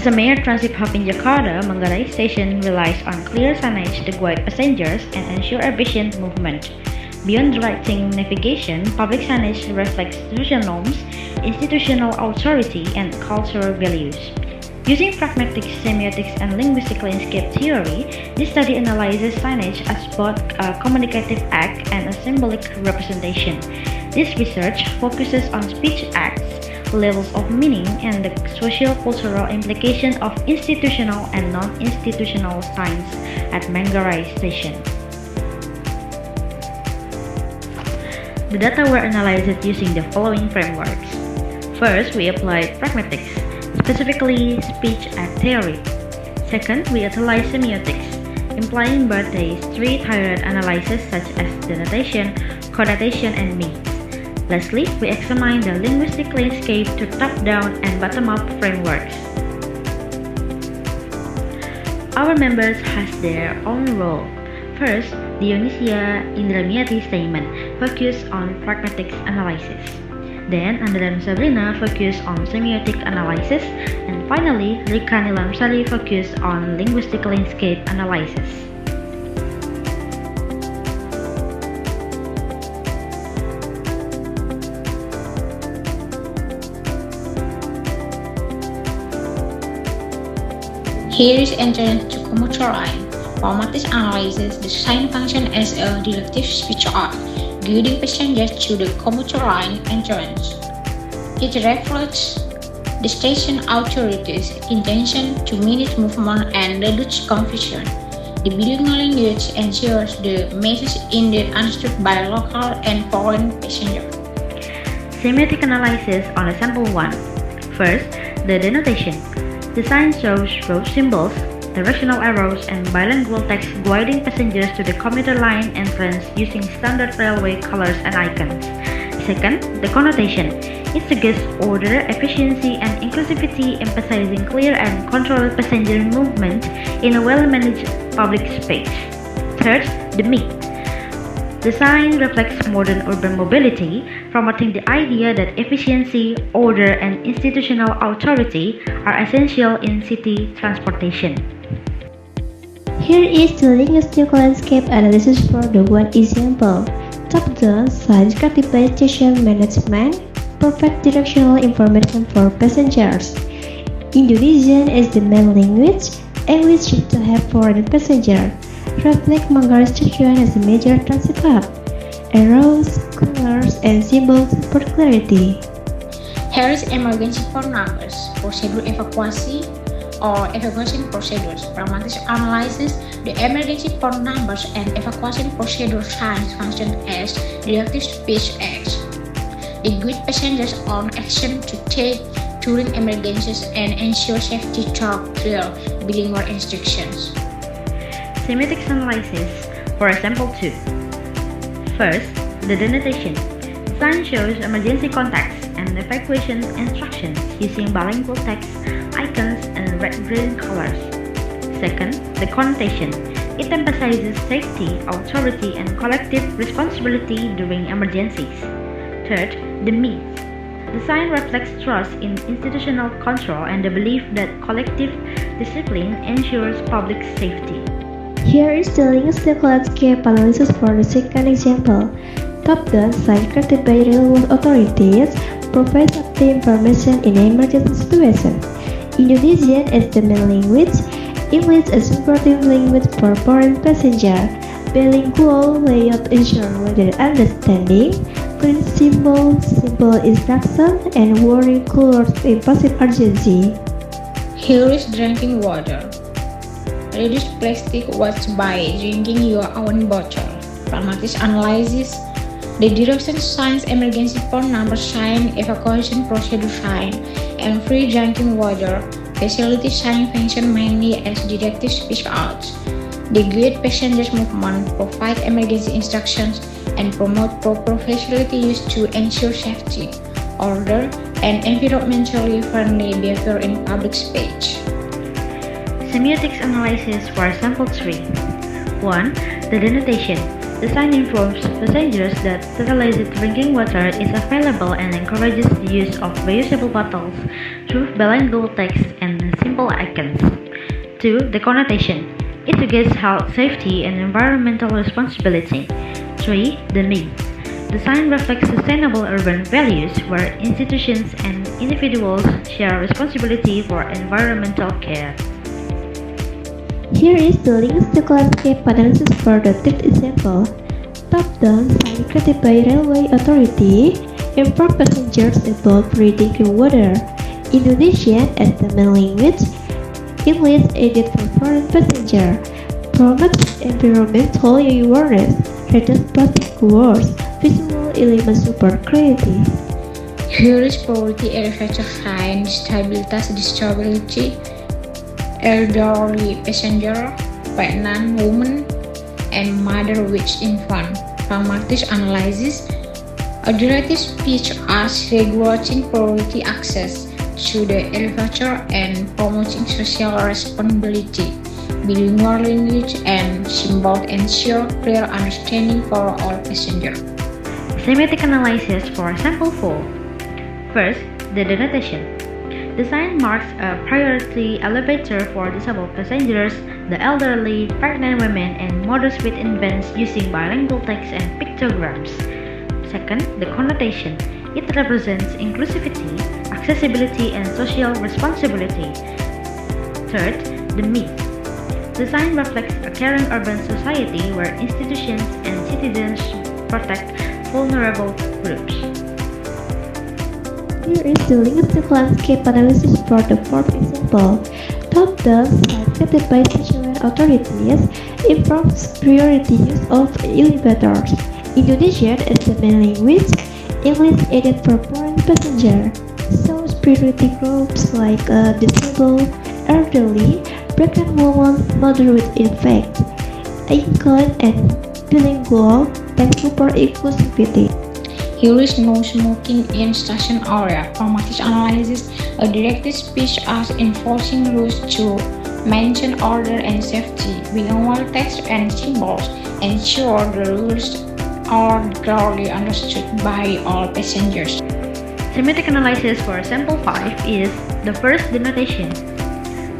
As a major transit hub in Jakarta, Manggarai Station relies on clear signage to guide passengers and ensure efficient movement. Beyond directing navigation, public signage reflects social norms, institutional authority, and cultural values. Using pragmatic semiotics and linguistic landscape theory, this study analyzes signage as both a communicative act and a symbolic representation. This research focuses on speech acts, levels of meaning, and the socio-cultural implication of institutional and non-institutional signs at Manggarai Station. The data were analyzed using the following frameworks. First, we applied pragmatics, specifically speech act theory. Second, we utilized semiotics, implying both a three-tiered analysis such as denotation, connotation, and means. Lastly, we examined the linguistic landscape to top-down and bottom-up frameworks. Our members has their own role. First, Dionisia and Andrea statement focused on pragmatics analysis. Then, Andrea and Sabrina focused on semiotic analysis. And finally, Rika and focused on linguistic landscape analysis. Here is entrance to commuter line. Pragmatic analysis the sign function as a directive speech art, guiding passengers to the commuter line entrance. It reflects the station authorities' intention to manage movement and reduce confusion. The bilingual language ensures the message is understood by local and foreign passengers. Semiotic analysis on a sample 1. First, the denotation. The sign shows road symbols, directional arrows, and bilingual text guiding passengers to the commuter line entrance using standard railway colors and icons. Second, the connotation. It suggests order, efficiency, and inclusivity, emphasizing clear and controlled passenger movement in a well-managed public space. Third, the meat. The sign reflects modern urban mobility, promoting the idea that efficiency, order, and institutional authority are essential in city transportation. Here is the linguistic landscape analysis for the one example. Top-down signs classify station management, provide directional information for passengers. Indonesian is the main language, English to have foreign passengers. Reflect Manggarai Station as a major transit hub. Arrows, colors, and symbols for clarity. Here is emergency phone numbers, procedure evacuation or evacuation procedures. Pragmatic analysis the emergency phone numbers and evacuation procedure signs function as directive speech acts. They guide passengers on action to take during emergencies and ensure safety through clear bilingual instructions. Semiotics analysis for sample 2. First, the denotation. The sign shows emergency contacts and evacuation instructions using bilingual text, icons, and red-green colors. Second, the connotation. It emphasizes safety, authority, and collective responsibility during emergencies. Third, the means. The sign reflects trust in institutional control and the belief that collective discipline ensures public safety. Here is the linguistic landscape analysis for the second example. Top-down signs created by railway authorities provide safety information in an emergency situation. Indonesian is the main language, English is a supportive language for foreign passengers. Bilingual layout ensure wider understanding, clear symbols, simple instruction, and warning colors in passive urgency. Here is drinking water. Reduce plastic waste by drinking your own bottle. Pragmatic analysis the direction signs, emergency phone number sign, evacuation procedure sign, and free drinking water facility sign function mainly as directive speech arts. They guide passengers' movement, provide emergency instructions, and promote proper facility use to ensure safety, order, and environmentally friendly behavior in public space. Semiotics analysis for sample 3. 1. The denotation. The sign informs passengers that sterilized drinking water is available and encourages the use of reusable bottles through bilingual text and simple icons. 2. The connotation. It suggests health, safety, and environmental responsibility. 3. The need. The sign reflects sustainable urban values where institutions and individuals share responsibility for environmental care. Here is the linguistic landscape analysis for the third example. Top-down sign created by railway authority inform passengers about free drinking water. Indonesian as the main language. English aided for foreign passenger. Promotes environmental awareness. Reduce plastic waste. Visual element super creative. Here is poverty elevator sign, disability, elderly passenger, pregnant woman, and mother with infant. Pragmatic analysis, a directed speech as regulating poverty access to the elevator and promoting social responsibility. Bilingual language and symbols ensure clear understanding for all passengers. Semantic analysis for sample 4. First, the denotation. The sign marks a priority elevator for disabled passengers, the elderly, pregnant women, and mothers with infants using bilingual text and pictograms. Second, the connotation. It represents inclusivity, accessibility, and social responsibility. Third, the need. The sign reflects a caring urban society where institutions and citizens protect vulnerable groups. Here is the linguistic landscape analysis for the fourth example. Top-down sign created by national authorities informs priority use of elevators. Indonesian as the main language. English aided for foreign passenger. Shows priority groups like disabled, elderly, pregnant woman, mother with infant, icon, and bilingual and super inclusivity. Here is no smoking in station area. Pragmatic analysis, a directed speech as enforcing rules to maintain order and safety. Bilingual text and symbols ensure the rules are clearly understood by all passengers. Semantic analysis for sample 5 is the first denotation.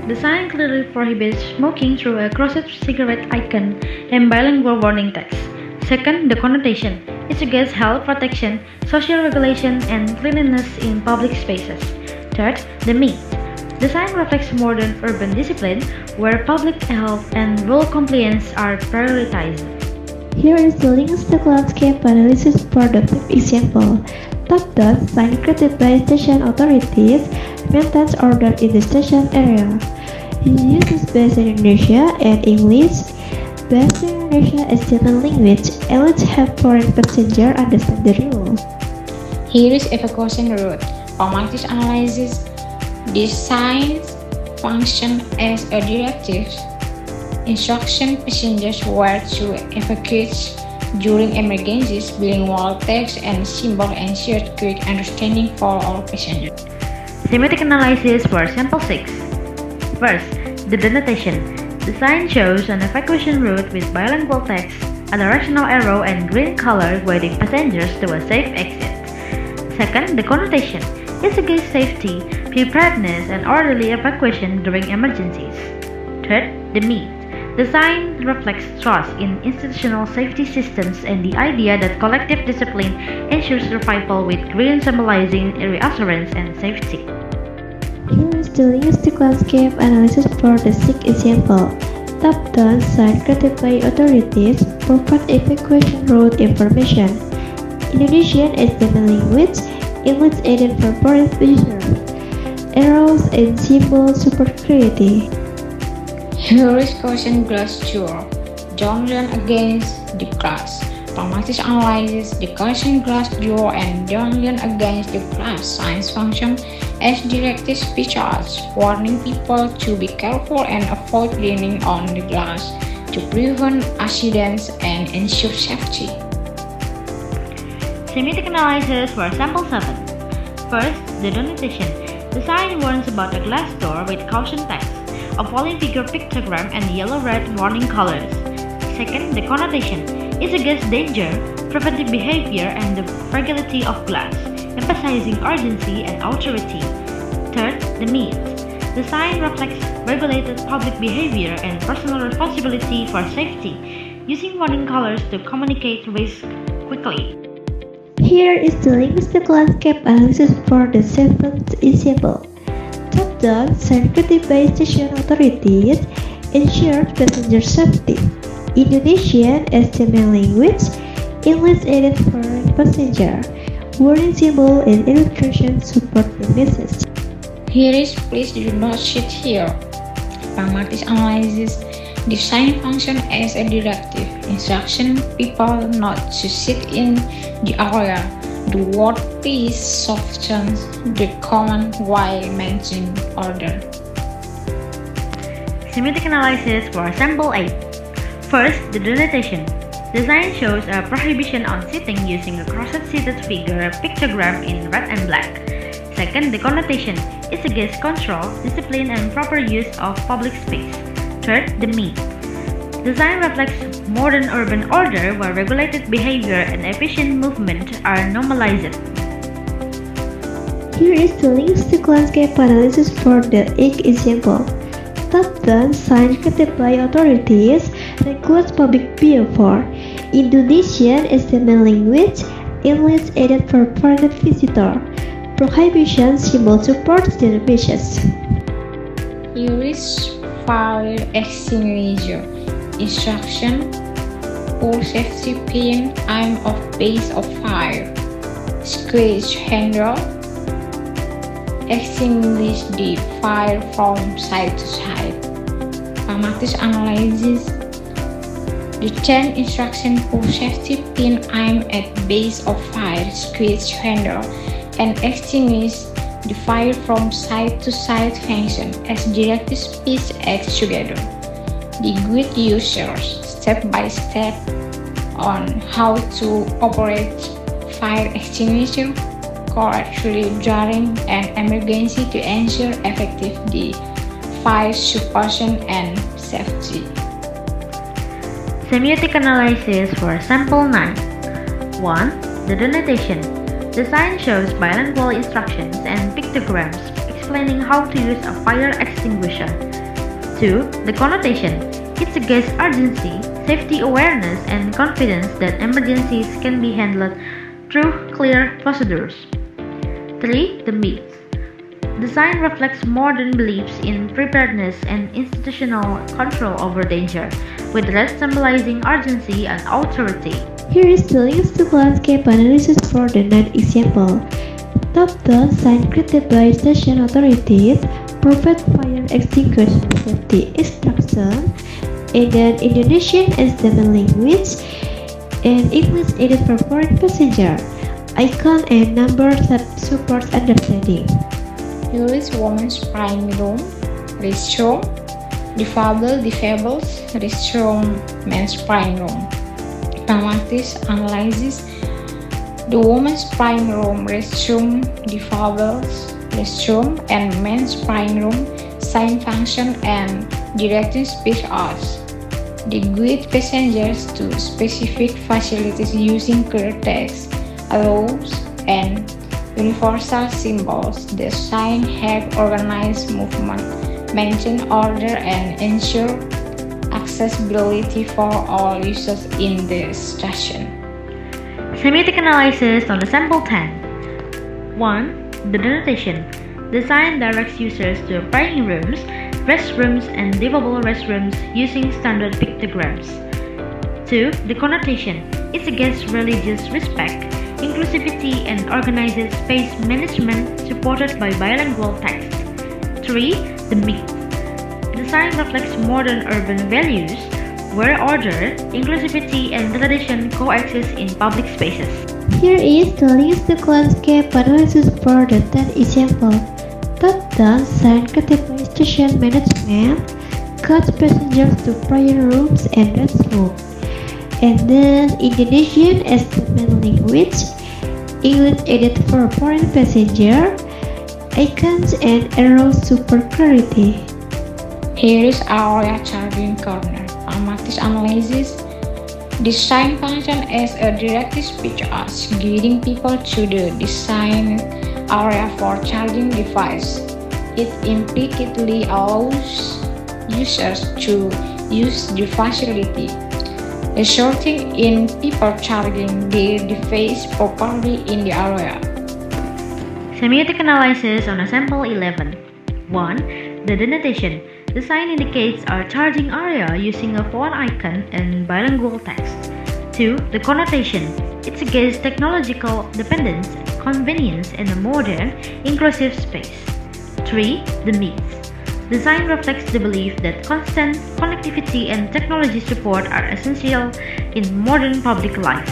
The sign clearly prohibits smoking through a crossed cigarette icon and bilingual warning text. Second, the connotation. It suggests health protection, social regulation, and cleanliness in public spaces. Third, the means. The sign reflects modern urban discipline where public health and rule compliance are prioritized. Here is the linguistic landscape analysis for the fifth example. Top-down sign created by station authorities maintains order in the station area. It uses Bahasa Indonesia and English. Bahasa Indonesia is the main language, and let's have foreign passenger understand the rule. Here is evacuation route. Pragmatic analysis. These signs function as a directive instruction passengers where to evacuate during emergencies. Bilingual text and symbol ensure quick understanding for all passengers. Semantic analysis for sample 6. First, the denotation. The sign shows an evacuation route with bilingual text, a directional arrow, and green color guiding passengers to a safe exit. Second, the connotation. It suggests safety, preparedness, and orderly evacuation during emergencies. Third, the means. The sign reflects trust in institutional safety systems and the idea that collective discipline ensures survival, with green symbolizing reassurance and safety. Here is the linguistic landscape analysis for the sixth example. Top-down sign created by authorities provide evacuation route information. Indonesian is the main language. English aided for foreign visitors. Arrows and symbols support creativity. Here is caution glass door. Don't run against the glass. Pragmatic analysis. The caution glass door and don't run against the glass signs function as directed speeches, warning people to be careful and avoid leaning on the glass to prevent accidents and ensure safety. Semantic analysis for sample 7. First, the denotation. The sign warns about a glass door with caution text, a falling figure pictogram, and yellow-red warning colors. Second, the connotation. It suggests danger, preventive behavior, and the fragility of glass, emphasizing urgency and authority. Third, the means. The sign reflects regulated public behavior and personal responsibility for safety, using warning colors to communicate risk quickly. Here is the linguistic landscape analysis for the seventh example. Top-down, security-based station authorities ensure passenger safety. Indonesian as the main language, English added foreign passenger. Warning symbol and illustration support the message. Here is please do not sit here. Pragmatic analysis design function as a directive, instruction people not to sit in the area. The word please softens the command while mentioning order. Semantic analysis for sample 8. First, the denotation. The sign shows a prohibition on sitting using a crossed-seated figure pictogram in red and black. Second, the connotation. It's against control, discipline, and proper use of public space. Third, the mean. The sign reflects modern urban order where regulated behavior and efficient movement are normalized. Here is the linguistic landscape analysis for the eighth example. Top-down sign created by authorities regulates public behavior. Indonesian is the main language, English added for foreign visitor. Prohibition symbol supports the message. Here is fire extinguisher. Instruction: pull safety pin, aim of base of fire. Squeeze handle. Extinguish the fire from side to side. Pragmatic analysis. The 10 instruction: pull safety pin, aim at base of fire, squeeze handle, and extinguish the fire from side to side function as directed speech acts together. The guide users step by step on how to operate fire extinguisher correctly during an emergency to ensure effective fire suppression and safety. Semiotic analysis for sample 9. 1. The denotation. The sign shows bilingual instructions and pictograms explaining how to use a fire extinguisher. 2. The connotation. It's against urgency, safety awareness, and confidence that emergencies can be handled through clear procedures. 3. The myths. The sign reflects modern beliefs in preparedness and institutional control over danger, with rest symbolizing urgency and authority. Here is the linguistic landscape analysis for the ninth example. Top-down sign created by station authorities provide fire extinguisher safety instruction, and then Indonesian as the main language, and English added for foreign passenger. Icon and number that supports understanding. Here is women's prime room, restroom, disables, restroom, men's prime room. Pragmatic analysis. The women's prime room, restroom, disables, restroom, and men's prime room sign function and directing speech as the guide passengers to specific facilities using clear text, arrows, and universal symbols. The sign help organize movement, maintain order, and ensure accessibility for all users in the station. Semiotic analysis on the sample 10. 1. The denotation. The sign directs users to praying rooms, restrooms, and livable restrooms using standard pictograms. 2. The connotation. It's against religious respect, inclusivity, and organized space management supported by bilingual text. 3. The myth. The sign reflects modern urban values, where order, inclusivity, and tradition coexist in public spaces. Here is the linguistic landscape analysis for the 10th example. Top-down sign created by station management guides passengers to prayer rooms and restrooms. And then Indonesian as the main language, English added for foreign passenger, icons and arrows super clarity. Here is area charging corner. Pragmatic analysis. Design function as a directed speech as guiding people to the design area for charging device. It implicitly allows users to use the facility, resulting in people charging their device properly in the area. Semiotic analysis on a sample 11. 1. The denotation. The sign indicates our charging area using a phone icon and bilingual text. 2. The connotation. It suggests technological dependence, convenience, and a modern, inclusive space. 3. The needs. The sign reflects the belief that constant connectivity and technology support are essential in modern public life.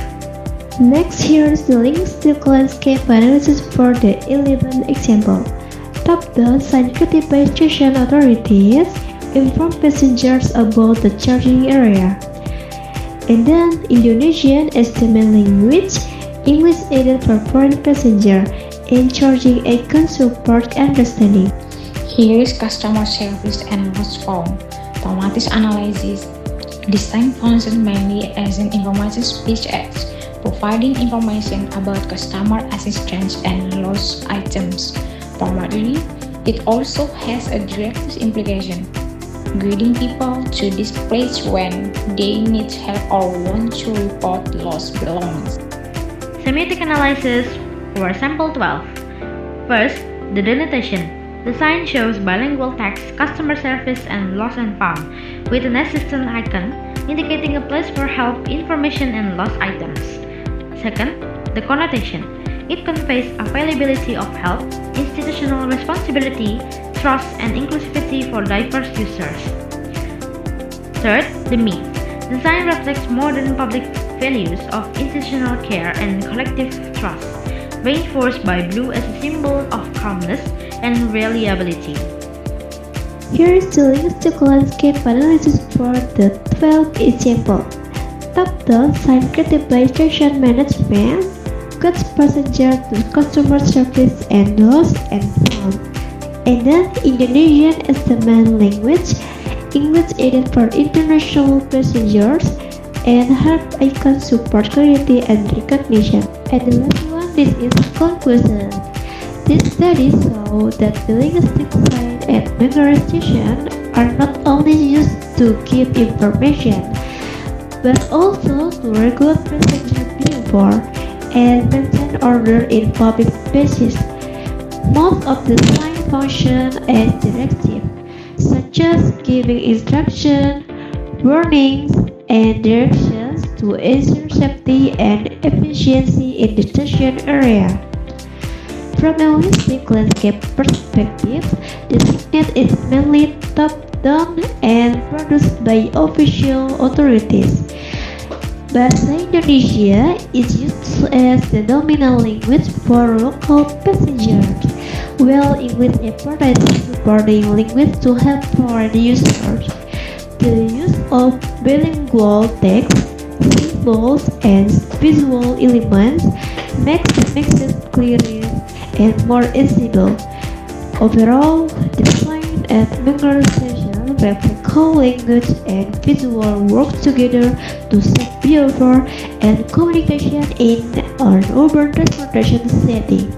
Next, here's the linguistic landscape analysis for the 11th example. Top-down sign created by station authorities inform passengers about the charging area. And then, Indonesian as the main language, English aided for foreign passenger, and charging icon support understanding. Here is customer service and loss found. Automatic analysis. Design functions mainly as an information speech aid, providing information about customer assistance and lost items. Primarily, it also has a direct implication, guiding people to this place when they need help or want to report lost belongings. Semiotic analysis for sample 12. First, the denotation. The sign shows bilingual text, customer service, and lost and found, with an assistant icon indicating a place for help, information, and lost items. Second, the connotation. It conveys availability of help, institutional responsibility, trust, and inclusivity for diverse users. Third, the means. The sign reflects modern public values of institutional care and collective trust, reinforced by blue as a symbol of calmness and reliability. Here is the linguistic landscape analysis for the 12th example. Top-down sign created by station management guides passengers to customer service and lost and found. And then Indonesian as the main language, English aided for international passengers, and help icon support clarity and recognition. And the last one, this is conclusion. This study shows that the linguistic sign at Manggarai Station are not only used to give information, but also to regulate passenger behavior and maintain order in public spaces. Most of the sign function as directive, such as giving instruction, warnings, and directions to ensure safety and efficiency in the station area. From a linguistic landscape perspective, the signet is mainly top-down and produced by official authorities. Bahasa Indonesia is used as the dominant language for local passengers, while English provides supporting language to help foreign users. The use of bilingual text, symbols, and visual elements makes the message clearer and more visible. Overall, the sign at Manggarai Station reflect how language and visual work together to shape behavior and communication in an urban transportation setting.